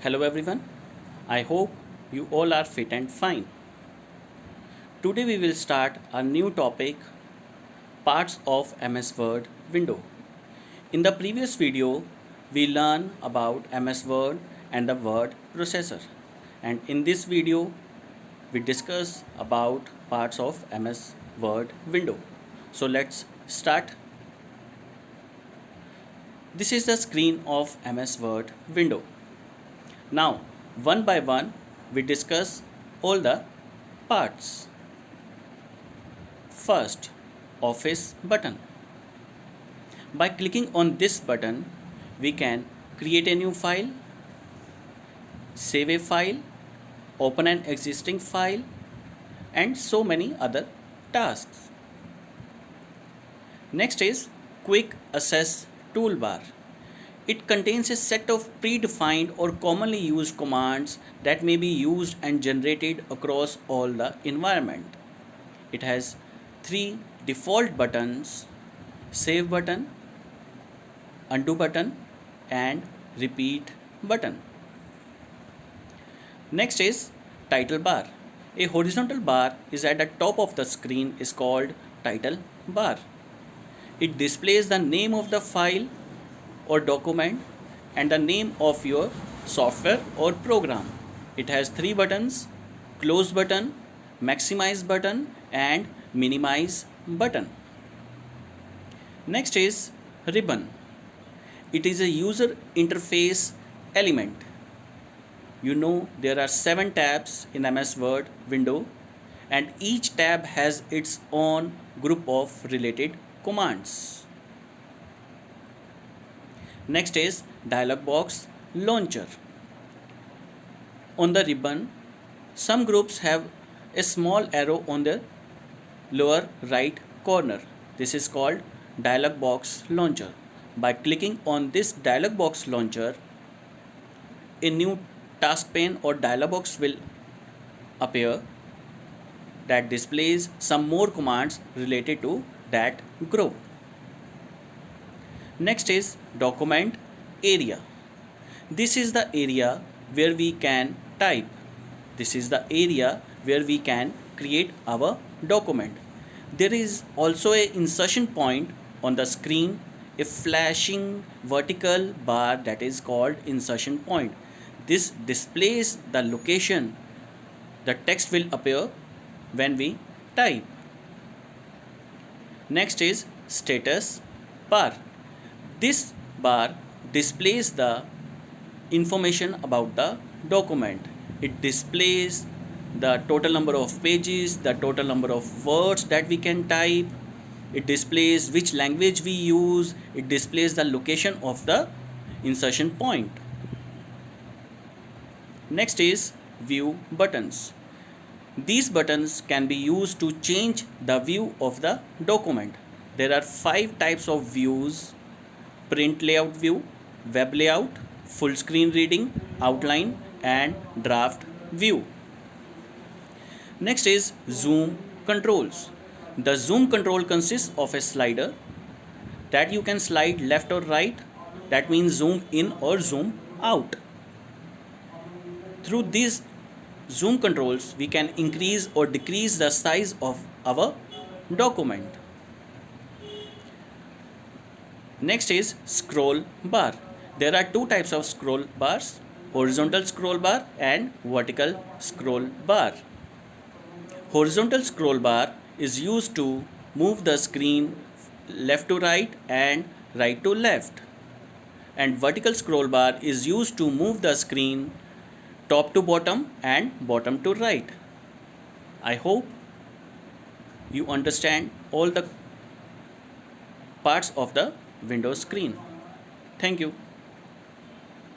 Hello everyone, I hope you all are fit and fine. Today we will start a new topic, parts of MS Word window. In the previous video, we learned about MS Word and the word processor. And in this video, we discuss about parts of MS Word window. So let's start. This is the screen of MS Word window. Now, one by one, we discuss all the parts. First, Office button. By clicking on this button, we can create a new file, save a file, open an existing file, and so many other tasks. Next is Quick Access toolbar. It contains a set of predefined or commonly used commands that may be used and generated across all the environment. It has three default buttons: save button, undo button, and repeat button. Next is title bar. A horizontal bar is at the top of the screen is called title bar. It displays the name of the file or document and the name of your software or program. It has three buttons: close button, maximize button, and minimize button. Next is ribbon. It is a user interface element. You know there are 7 tabs in MS Word window and each tab has its own group of related commands. Next is dialog box launcher. On the ribbon, some groups have a small arrow on the lower right corner. This is called dialog box launcher. By clicking on this dialog box launcher, a new task pane or dialog box will appear that displays some more commands related to that group. Next is document area. This is the area where we can type. This is the area where we can create our document. There is also a insertion point on the screen, a flashing vertical bar that is called insertion point. This displays the location the text will appear when we type. Next is status bar. This bar displays the information about the document. It displays the total number of pages, the total number of words that we can type. It displays which language we use. It displays the location of the insertion point. Next is view buttons. These buttons can be used to change the view of the document. There are 5 types of views: print layout view, web layout, full screen reading, outline, and draft view. Next is zoom controls. The zoom control consists of a slider that you can slide left or right. That means zoom in or zoom out. Through these zoom controls, we can increase or decrease the size of our document. Next is scroll bar. There are 2 types of scroll bars: horizontal scroll bar and vertical scroll bar. Horizontal scroll bar is used to move the screen left to right and right to left. And vertical scroll bar is used to move the screen top to bottom and bottom to right. I hope you understand all the parts of the Windows screen. Thank you.